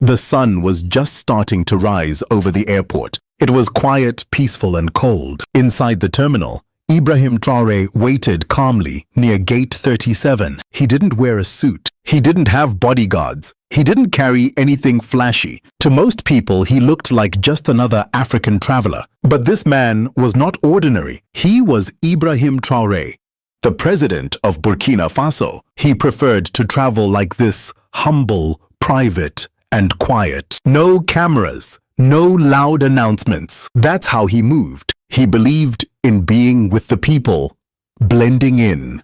The sun was just starting to rise over the airport. It was quiet, peaceful, and cold. Inside the terminal, Ibrahim Traore waited calmly near gate 37. He didn't wear a suit. He didn't have bodyguards. He didn't carry anything flashy. To most people, he looked like just another African traveler. But this man was not ordinary. He was Ibrahim Traoré, the president of Burkina Faso. He preferred to travel like this, humble, private, and quiet. No cameras, no loud announcements. That's how he moved. He believed in being with the people, blending in,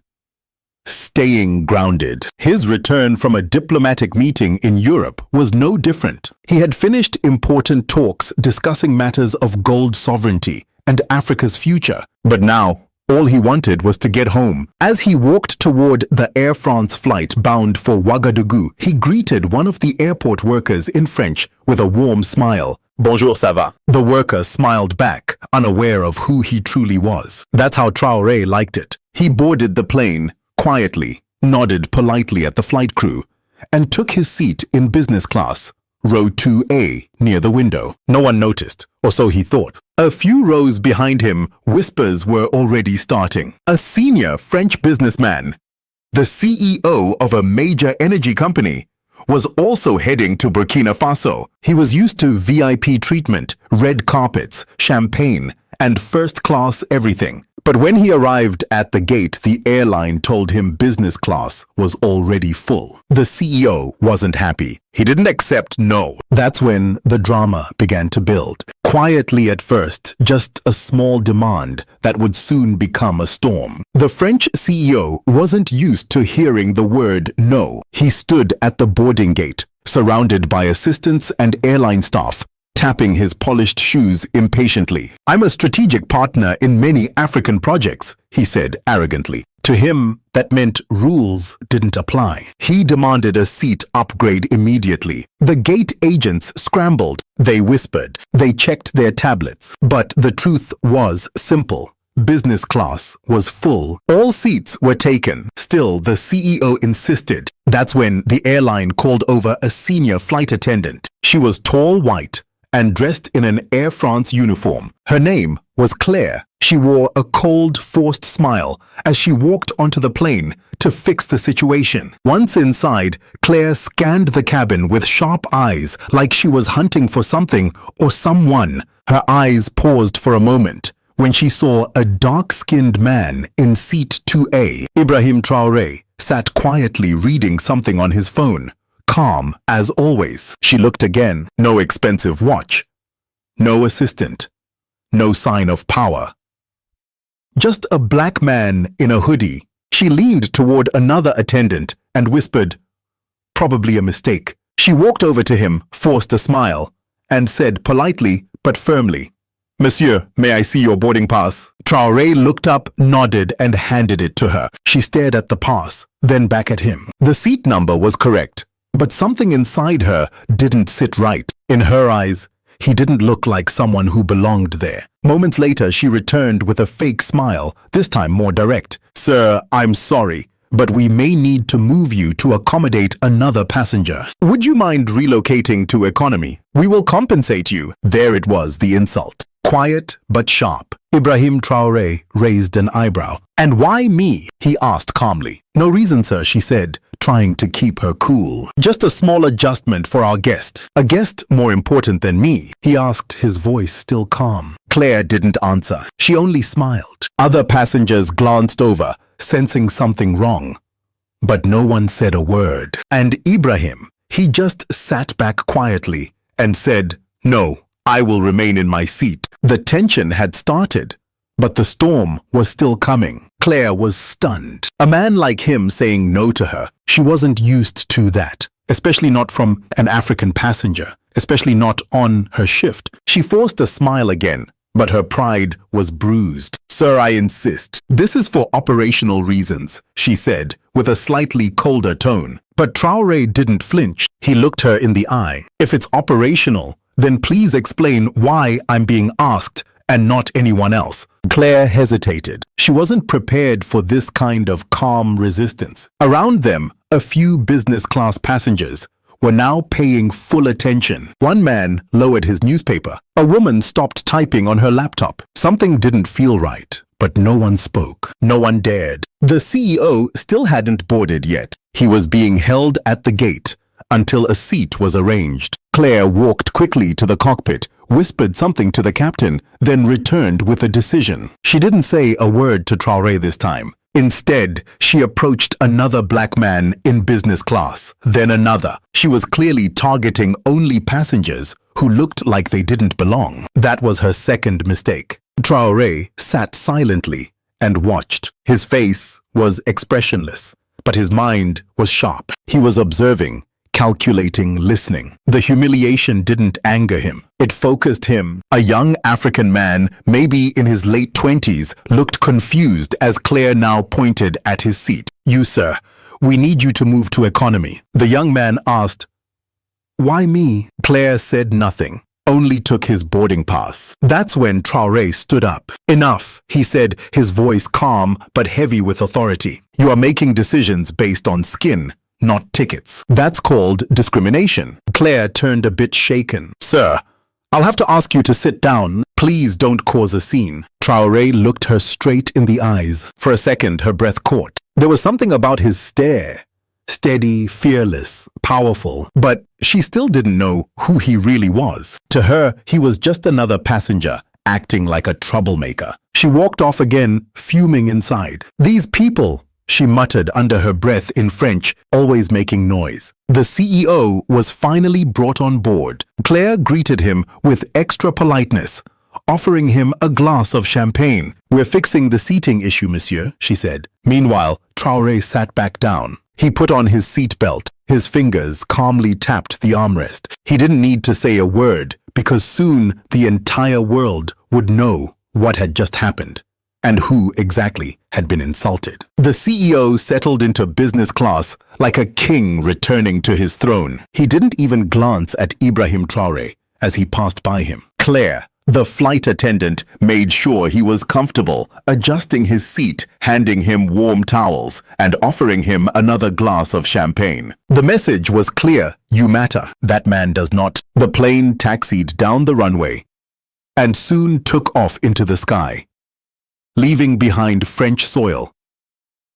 staying grounded. His return from a diplomatic meeting in Europe was no different. He had finished important talks discussing matters of gold sovereignty and Africa's future. But now, all he wanted was to get home. As he walked toward the Air France flight bound for Ouagadougou, he greeted one of the airport workers in French with a warm smile. Bonjour, ça va? The worker smiled back, unaware of who he truly was. That's how Traoré liked it. He boarded the plane quietly, nodded politely at the flight crew, and took his seat in business class, row 2A, near the window. No one noticed, or so he thought. A few rows behind him, whispers were already starting. A senior French businessman, the CEO of a major energy company, was also heading to Burkina Faso. He was used to VIP treatment, red carpets, champagne, and first-class everything. But when he arrived at the gate, the airline told him business class was already full. The CEO wasn't happy. He didn't accept no. That's when the drama began to build. Quietly at first, just a small demand that would soon become a storm. The French CEO wasn't used to hearing the word no. He stood at the boarding gate, surrounded by assistants and airline staff, tapping his polished shoes impatiently. "I'm a strategic partner in many African projects," he said arrogantly. To him, that meant rules didn't apply. He demanded a seat upgrade immediately. The gate agents scrambled. They whispered. They checked their tablets. But the truth was simple. Business class was full. All seats were taken. Still, the CEO insisted. That's when the airline called over a senior flight attendant. She was tall, white, and dressed in an Air France uniform. Her name was Claire. She wore a cold, forced smile as she walked onto the plane to fix the situation. Once inside, Claire scanned the cabin with sharp eyes like she was hunting for something or someone. Her eyes paused for a moment when she saw a dark-skinned man in seat 2A. Ibrahim Traoré sat quietly reading something on his phone. Calm as always. She looked again. No expensive watch. No assistant. No sign of power. Just a black man in a hoodie. She leaned toward another attendant and whispered, "Probably a mistake." She walked over to him, forced a smile, and said politely but firmly, "Monsieur, may I see your boarding pass?" Traoré looked up, nodded, and handed it to her. She stared at the pass, then back at him. The seat number was correct. But something inside her didn't sit right. In her eyes, he didn't look like someone who belonged there. Moments later, she returned with a fake smile, this time more direct. "Sir, I'm sorry, but we may need to move you to accommodate another passenger. Would you mind relocating to economy? We will compensate you." There it was, the insult. Quiet but sharp. Ibrahim Traoré raised an eyebrow. "And why me?" he asked calmly. "No reason, sir," she said, trying to keep her cool. "Just a small adjustment for our guest." "A guest more important than me?" he asked, his voice still calm. Claire didn't answer. She only smiled. Other passengers glanced over, sensing something wrong. But no one said a word. And Ibrahim, he just sat back quietly and said, "No, I will remain in my seat." The tension had started, but the storm was still coming. Claire was stunned. A man like him saying no to her. She wasn't used to that, especially not from an African passenger, especially not on her shift. She forced a smile again, but her pride was bruised. "Sir, I insist. This is for operational reasons," she said, with a slightly colder tone. But Traoré didn't flinch. He looked her in the eye. "If it's operational, then please explain why I'm being asked and not anyone else." Claire hesitated. She wasn't prepared for this kind of calm resistance. Around them, a few business-class passengers were now paying full attention. One man lowered his newspaper. A woman stopped typing on her laptop. Something didn't feel right, but no one spoke. No one dared. The CEO still hadn't boarded yet. He was being held at the gate until a seat was arranged. Claire walked quickly to the cockpit, whispered something to the captain, then returned with a decision. She didn't say a word to Traoré this time. Instead, she approached another black man in business class, then another. She was clearly targeting only passengers who looked like they didn't belong. That was her second mistake. Traoré sat silently and watched. His face was expressionless, but his mind was sharp. He was observing, calculating, listening. The humiliation didn't anger him. It focused him. A young African man, maybe in his late 20s, looked confused as Claire now pointed at his seat. "You, sir, we need you to move to economy." The young man asked, "Why me?" Claire said nothing, only took his boarding pass. That's when Traoré stood up. "Enough," he said, his voice calm but heavy with authority. "You are making decisions based on skin, not tickets. That's called discrimination." Claire turned a bit shaken. "Sir, I'll have to ask you to sit down. Please don't cause a scene." Traoré looked her straight in the eyes. For a second, her breath caught. There was something about his stare. Steady, fearless, powerful. But she still didn't know who he really was. To her, he was just another passenger, acting like a troublemaker. She walked off again, fuming inside. "These people," she muttered under her breath in French, always making noise. The CEO was finally brought on board. Claire greeted him with extra politeness, offering him a glass of champagne. "We're fixing the seating issue, monsieur," she said. Meanwhile, Traoré sat back down. He put on his seatbelt. His fingers calmly tapped the armrest. He didn't need to say a word, because soon the entire world would know what had just happened and who exactly had been insulted. The CEO settled into business class like a king returning to his throne. He didn't even glance at Ibrahim Traoré as he passed by him. Claire, the flight attendant, made sure he was comfortable, adjusting his seat, handing him warm towels, and offering him another glass of champagne. The message was clear: you matter. That man does not. The plane taxied down the runway and soon took off into the sky, leaving behind French soil,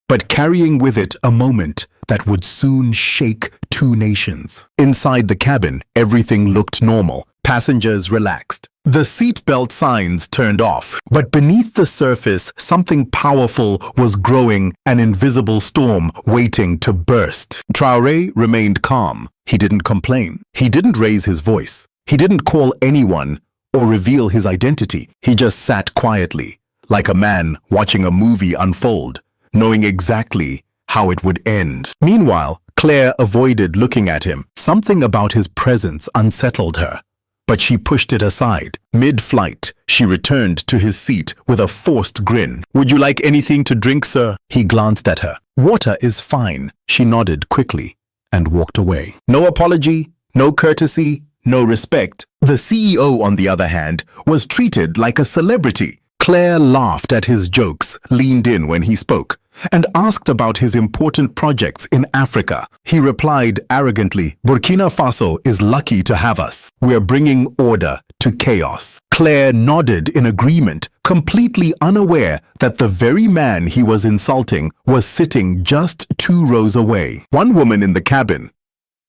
but carrying with it a moment that would soon shake two nations. Inside the cabin, everything looked normal. Passengers relaxed. The seatbelt signs turned off, but beneath the surface, something powerful was growing, an invisible storm waiting to burst. Traoré remained calm. He didn't complain. He didn't raise his voice. He didn't call anyone or reveal his identity. He just sat quietly, like a man watching a movie unfold, knowing exactly how it would end. Meanwhile, Claire avoided looking at him. Something about his presence unsettled her, but she pushed it aside. Mid-flight, she returned to his seat with a forced grin. "Would you like anything to drink, sir?" He glanced at her. "Water is fine." She nodded quickly and walked away. No apology, no courtesy, no respect. The CEO, on the other hand, was treated like a celebrity. Claire laughed at his jokes, leaned in when he spoke, and asked about his important projects in Africa. He replied arrogantly, "Burkina Faso is lucky to have us. We're bringing order to chaos." Claire nodded in agreement, completely unaware that the very man he was insulting was sitting just 2 rows away. One woman in the cabin,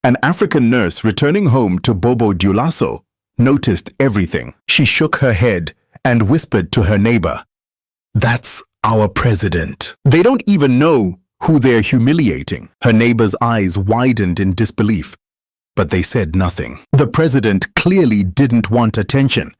an African nurse returning home to Bobo Dioulasso, noticed everything. She shook her head and whispered to her neighbor, "That's our president. They don't even know who they're humiliating." Her neighbor's eyes widened in disbelief, but they said nothing. The president clearly didn't want attention,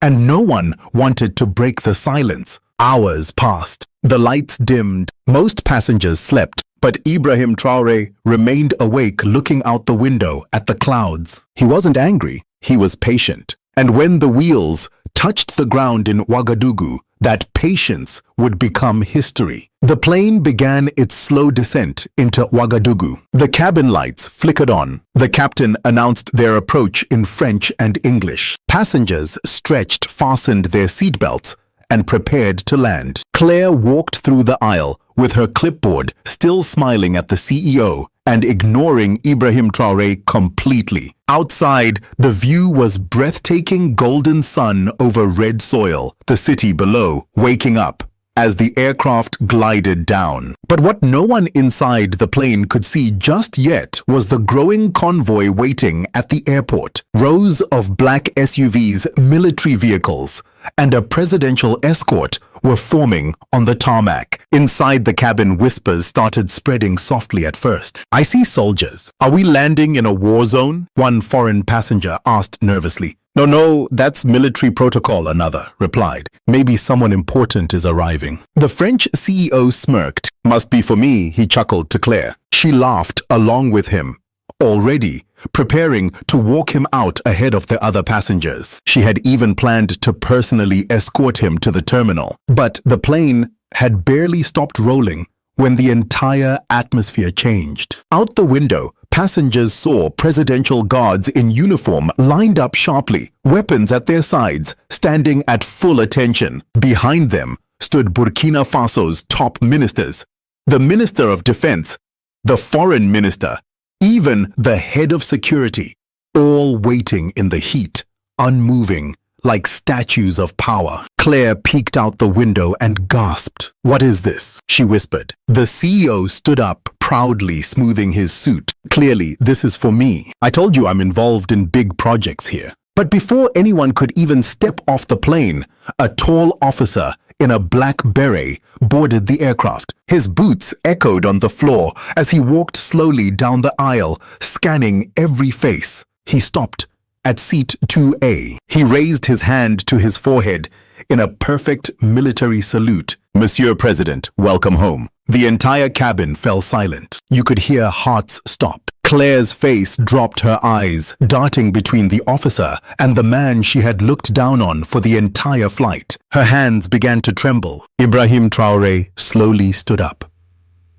and no one wanted to break the silence. Hours passed. The lights dimmed. Most passengers slept, but Ibrahim Traoré remained awake, looking out the window at the clouds. He wasn't angry. He was patient. And when the wheels touched the ground in Ouagadougou, that patience would become history. The plane began its slow descent into Ouagadougou. The cabin lights flickered on. The captain announced their approach in French and English. Passengers stretched, fastened their seatbelts, and prepared to land. Claire walked through the aisle with her clipboard, still smiling at the CEO and ignoring Ibrahim Traoré completely. Outside, the view was breathtaking golden sun over red soil, the city below waking up as the aircraft glided down. But what no one inside the plane could see just yet was the growing convoy waiting at the airport. Rows of black SUVs, military vehicles, and a presidential escort were forming on the tarmac. Inside the cabin, whispers started spreading softly at first. "I see soldiers. Are we landing in a war zone?" one foreign passenger asked nervously. No, that's military protocol," another replied. "Maybe someone important is arriving." The French CEO smirked. "Must be for me," he chuckled to Claire. She laughed along with him, already preparing to walk him out ahead of the other passengers. She had even planned to personally escort him to the terminal. But the plane had barely stopped rolling when the entire atmosphere changed. Out the window, passengers saw presidential guards in uniform lined up sharply, weapons at their sides, standing at full attention. Behind them stood Burkina Faso's top ministers, the Minister of Defense, the Foreign Minister, even the head of security, all waiting in the heat, unmoving, like statues of power. Claire peeked out the window and gasped. "What is this?" she whispered. The CEO stood up, proudly smoothing his suit. "Clearly, this is for me. I told you I'm involved in big projects here." But before anyone could even step off the plane, a tall officer in a black beret boarded the aircraft. His boots echoed on the floor as he walked slowly down the aisle, scanning every face. He stopped at seat 2A. He raised his hand to his forehead in a perfect military salute. "Monsieur President, welcome home." The entire cabin fell silent. You could hear hearts stop. Claire's face dropped, her eyes darting between the officer and the man she had looked down on for the entire flight. Her hands began to tremble. Ibrahim Traoré slowly stood up.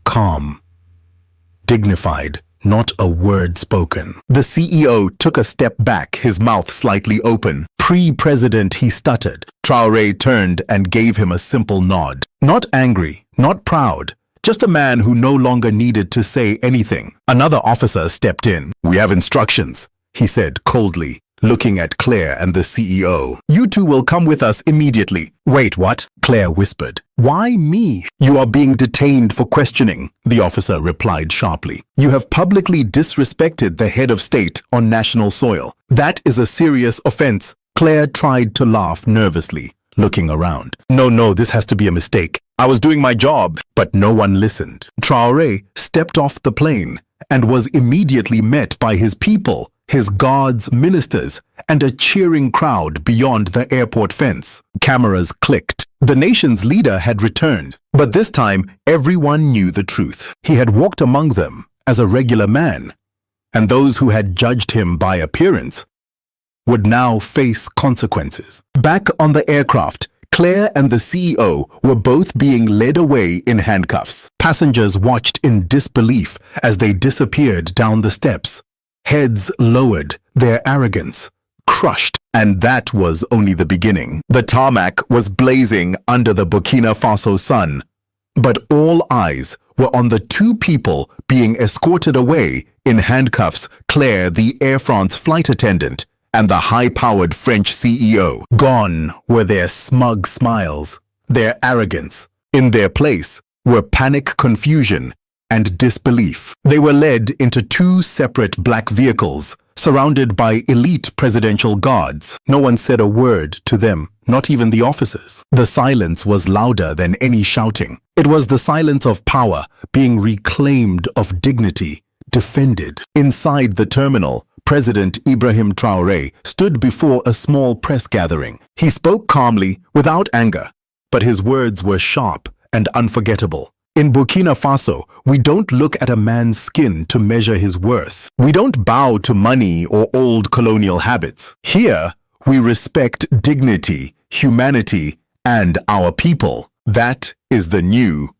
Calm, dignified, not a word spoken. The CEO took a step back, his mouth slightly open. "Pre-president," he stuttered. Traoré turned and gave him a simple nod. Not angry, not proud, just a man who no longer needed to say anything. Another officer stepped in. "We have instructions," he said coldly, looking at Claire and the CEO. "You two will come with us immediately." "Wait, what?" Claire whispered. "Why me?" "You are being detained for questioning," the officer replied sharply. "You have publicly disrespected the head of state on national soil. That is a serious offense." Claire tried to laugh nervously, looking around. No, this has to be a mistake. I was doing my job." But no one listened. Traoré stepped off the plane and was immediately met by his people, his guards, ministers, and a cheering crowd beyond the airport fence. Cameras clicked. The nation's leader had returned, but this time everyone knew the truth. He had walked among them as a regular man, and those who had judged him by appearance would now face consequences. Back on the aircraft, Claire and the CEO were both being led away in handcuffs. Passengers watched in disbelief as they disappeared down the steps, heads lowered, their arrogance crushed. And that was only the beginning. The tarmac was blazing under the Burkina Faso sun, but all eyes were on the two people being escorted away in handcuffs: Claire, the Air France flight attendant, and the high-powered French CEO. Gone were their smug smiles, their arrogance. In their place were panic, confusion, and disbelief. They were led into two separate black vehicles, surrounded by elite presidential guards. No one said a word to them, not even the officers. The silence was louder than any shouting. It was the silence of power being reclaimed, of dignity defended. Inside the terminal, President Ibrahim Traoré stood before a small press gathering. He spoke calmly, without anger, but his words were sharp and unforgettable. In Burkina Faso, we don't look at a man's skin to measure his worth. We don't bow to money or old colonial habits. Here, we respect dignity, humanity, and our people. That is the new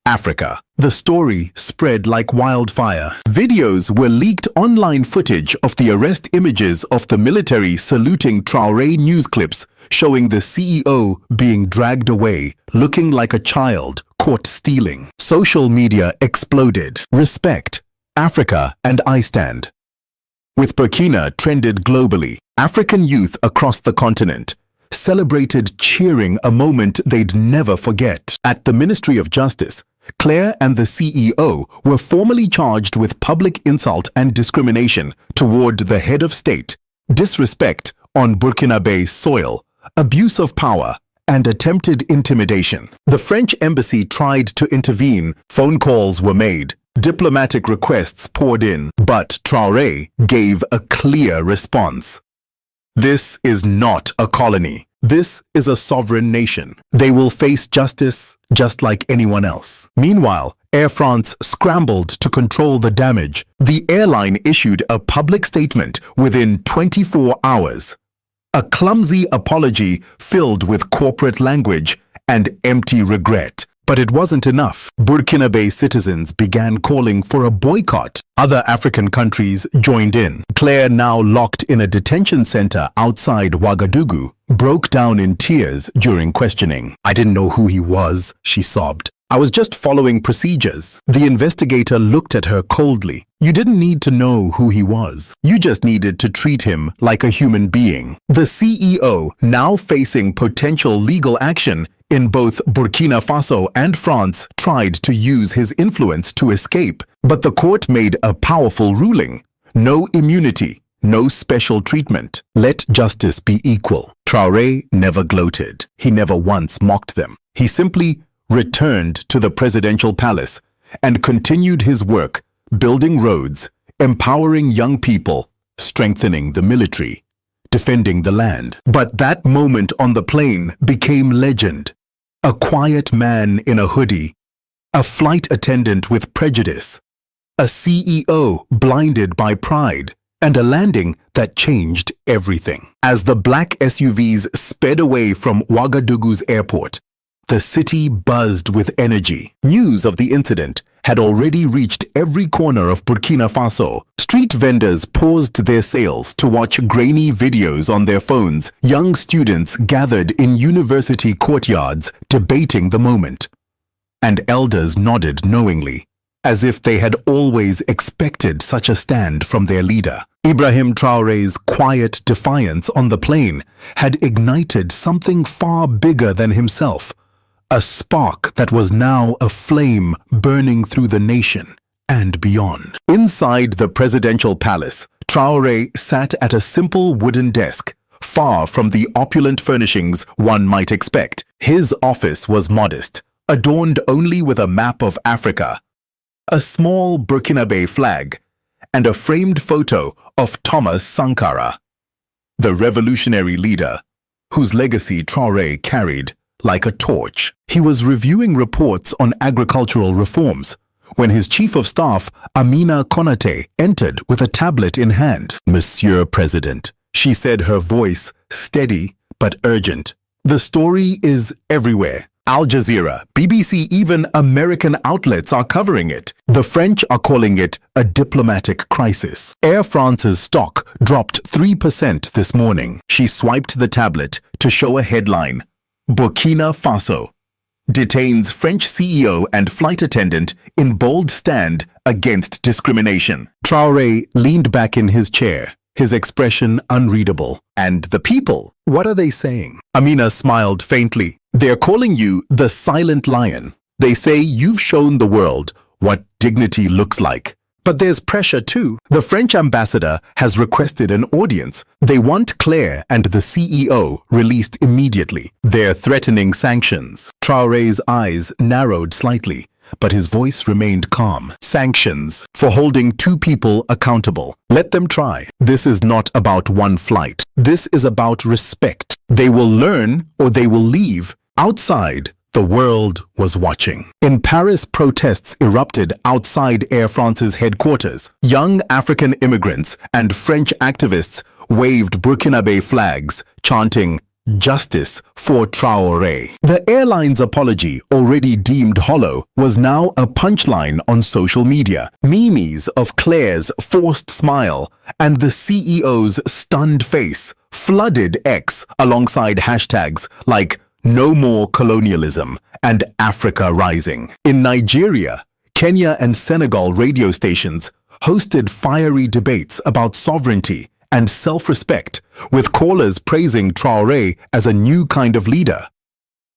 Africa. The story spread like wildfire. Videos were leaked, online footage of the arrest, images of the military saluting Traoré, news clips showing the CEO being dragged away, looking like a child caught stealing. Social media exploded. Respect, Africa and I stand. With Burkina trended globally, African youth across the continent celebrated cheering a moment they'd never forget. At the Ministry of Justice, Claire and the CEO were formally charged with public insult and discrimination toward the head of state, disrespect on Burkinabe soil, abuse of power, and attempted intimidation. The French embassy tried to intervene, phone calls were made, diplomatic requests poured in, but Traoré gave a clear response. This is not a colony. This is a sovereign nation. They will face justice just like anyone else. Meanwhile, Air France scrambled to control the damage. The airline issued a public statement within 24 hours. A clumsy apology filled with corporate language and empty regret. But it wasn't enough. Burkinabe citizens began calling for a boycott. Other African countries joined in. Claire, now locked in a detention center outside Ouagadougou, broke down in tears during questioning. "I didn't know who he was," she sobbed. "I was just following procedures." The investigator looked at her coldly. "You didn't need to know who he was. You just needed to treat him like a human being." The CEO, now facing potential legal action in both Burkina Faso and France, tried to use his influence to escape, but the court made a powerful ruling. No immunity, no special treatment. Let justice be equal. Traoré never gloated. He never once mocked them. He simply returned to the presidential palace and continued his work, building roads, empowering young people, strengthening the military, defending the land. But that moment on the plane became legend. A quiet man in a hoodie, a flight attendant with prejudice, a CEO blinded by pride, and a landing that changed everything. As the black SUVs sped away from Ouagadougou's airport, the city buzzed with energy. News of the incident had already reached every corner of Burkina Faso. Street vendors paused their sales to watch grainy videos on their phones. Young students gathered in university courtyards debating the moment. And elders nodded knowingly, as if they had always expected such a stand from their leader. Ibrahim Traoré's quiet defiance on the plane had ignited something far bigger than himself. A spark that was now a flame burning through the nation and beyond. Inside the presidential palace, Traoré sat at a simple wooden desk, far from the opulent furnishings one might expect. His office was modest, adorned only with a map of Africa, a small Burkinabe flag, and a framed photo of Thomas Sankara, the revolutionary leader whose legacy Traoré carried like a torch. He was reviewing reports on agricultural reforms when his chief of staff, Amina Konate, entered with a tablet in hand. "Monsieur President," she said, her voice steady but urgent. "The story is everywhere. Al Jazeera, BBC, even American outlets are covering it. The French are calling it a diplomatic crisis. Air France's stock dropped 3% this morning." She swiped the tablet to show a headline: "Burkina Faso detains French CEO and flight attendant in bold stand against discrimination." Traoré leaned back in his chair, his expression unreadable. "And the people, what are they saying?" Amina smiled faintly. "They're calling you the silent lion. They say you've shown the world what dignity looks like. But there's pressure too. The French ambassador has requested an audience. They want Claire and the CEO released immediately. They're threatening sanctions." Traoré's eyes narrowed slightly, but his voice remained calm. "Sanctions for holding two people accountable. Let them try. This is not about one flight. This is about respect. They will learn or they will leave. Outside, the world was watching." In Paris, protests erupted outside Air France's headquarters. Young African immigrants and French activists waved Burkinabe flags, chanting, "Justice for Traoré." The airline's apology, already deemed hollow, was now a punchline on social media. Memes of Claire's forced smile and the CEO's stunned face flooded X alongside hashtags like "No More Colonialism" and "Africa Rising." In Nigeria, Kenya and Senegal radio stations hosted fiery debates about sovereignty and self-respect, with callers praising Traoré as a new kind of leader.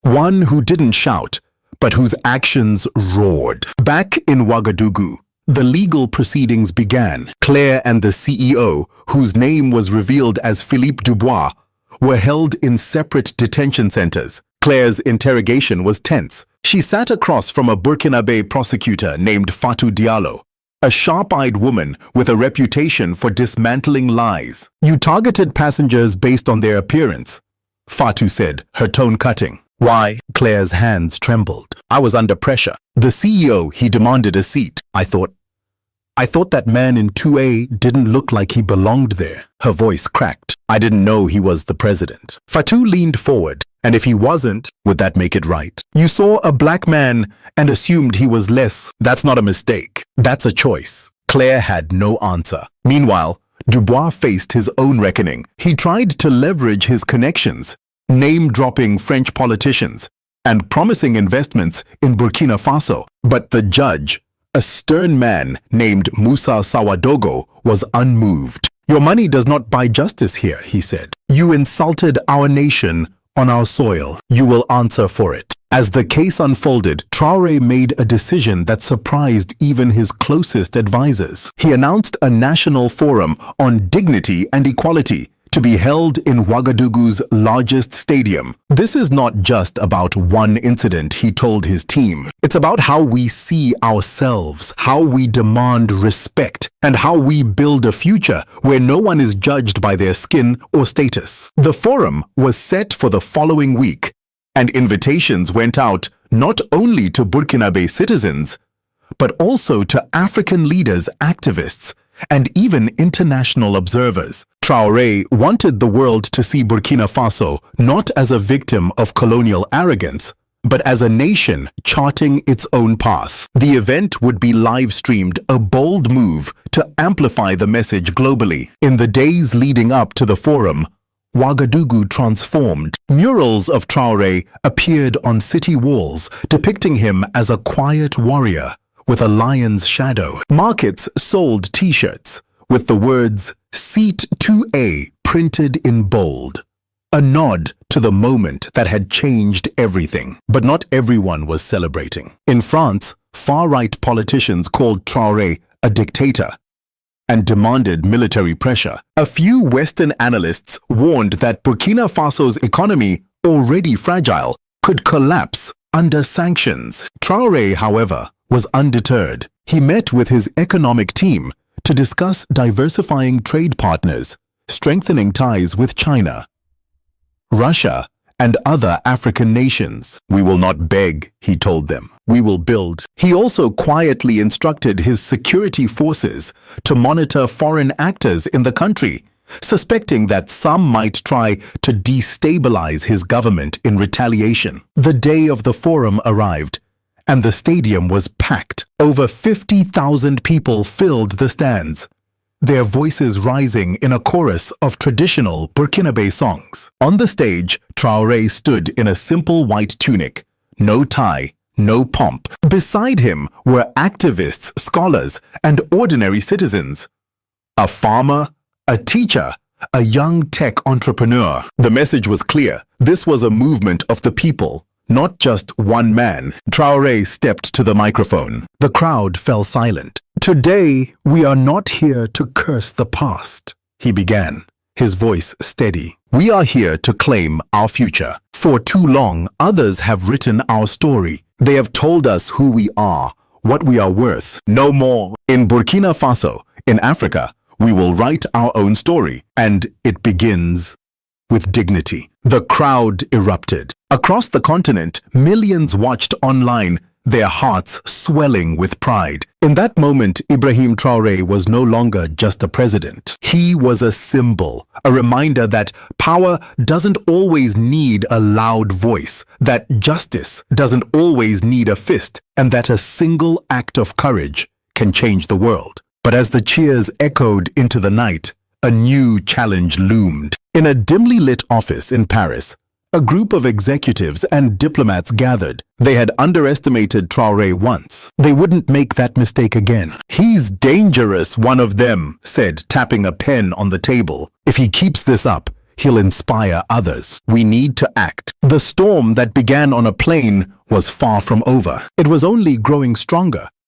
One who didn't shout, but whose actions roared. Back in Ouagadougou, the legal proceedings began. Claire and the CEO, whose name was revealed as Philippe Dubois, were held in separate detention centers. Claire's interrogation was tense. She sat across from a Burkinabe prosecutor named Fatou Diallo, a sharp-eyed woman with a reputation for dismantling lies. "You targeted passengers based on their appearance," Fatou said, her tone cutting. "Why?" Claire's hands trembled. "I was under pressure." The CEO, he demanded a seat. I thought that man in 2A didn't look like he belonged there." Her voice cracked. "I didn't know he was the president." Fatou leaned forward. "And if he wasn't, would that make it right? You saw a black man and assumed he was less. That's not a mistake. That's a choice." Claire had no answer. Meanwhile, Dubois faced his own reckoning. He tried to leverage his connections, name-dropping French politicians and promising investments in Burkina Faso. But the judge, a stern man named Moussa Sawadogo, was unmoved. "Your money does not buy justice here," he said. "You insulted our nation on our soil. You will answer for it." As the case unfolded, Traoré made a decision that surprised even his closest advisors. He announced a national forum on dignity and equality to be held in Ouagadougou's largest stadium. "This is not just about one incident," he told his team. "It's about how we see ourselves, how we demand respect, and how we build a future where no one is judged by their skin or status." The forum was set for the following week, and invitations went out not only to Burkinabe citizens, but also to African leaders, activists, and even international observers. Traoré wanted the world to see Burkina Faso not as a victim of colonial arrogance, but as a nation charting its own path. The event would be live-streamed, a bold move to amplify the message globally. In the days leading up to the forum, Ouagadougou transformed. Murals of Traoré appeared on city walls, depicting him as a quiet warrior with a lion's shadow. Markets sold T-shirts with the words "Seat 2A" printed in bold, a nod to the moment that had changed everything. But not everyone was celebrating. In France, far-right politicians called Traoré a dictator and demanded military pressure. A few Western analysts warned that Burkina Faso's economy, already fragile, could collapse under sanctions. Traoré, however, was undeterred. He met with his economic team to discuss diversifying trade partners, strengthening ties with China, Russia, and other African nations. "We will not beg," he told them. "We will build." He also quietly instructed his security forces to monitor foreign actors in the country, suspecting that some might try to destabilize his government in retaliation. The day of the forum arrived, and the stadium was packed. Over 50,000 people filled the stands, their voices rising in a chorus of traditional Burkinabe songs. On the stage, Traoré stood in a simple white tunic, no tie, no pomp. Beside him were activists, scholars, and ordinary citizens. A farmer, a teacher, a young tech entrepreneur. The message was clear. This was a movement of the people, not just one man. Traoré stepped to the microphone. The crowd fell silent. "Today, we are not here to curse the past," he began, his voice steady. "We are here to claim our future. For too long, others have written our story. They have told us who we are, what we are worth. No more. In Burkina Faso, in Africa, we will write our own story, and it begins with dignity." The crowd erupted. Across the continent, millions watched online, their hearts swelling with pride. In that moment, Ibrahim Traoré was no longer just a president. He was a symbol, a reminder that power doesn't always need a loud voice, that justice doesn't always need a fist, and that a single act of courage can change the world. But as the cheers echoed into the night, a new challenge loomed. In a dimly lit office in Paris, A group of executives and diplomats gathered. They had underestimated Traoré once. They wouldn't make that mistake again. "He's dangerous," one of them said, tapping a pen on the table. "If he keeps this up, he'll inspire others. We need to act." The storm that began on a plane was far from over. It was only growing stronger.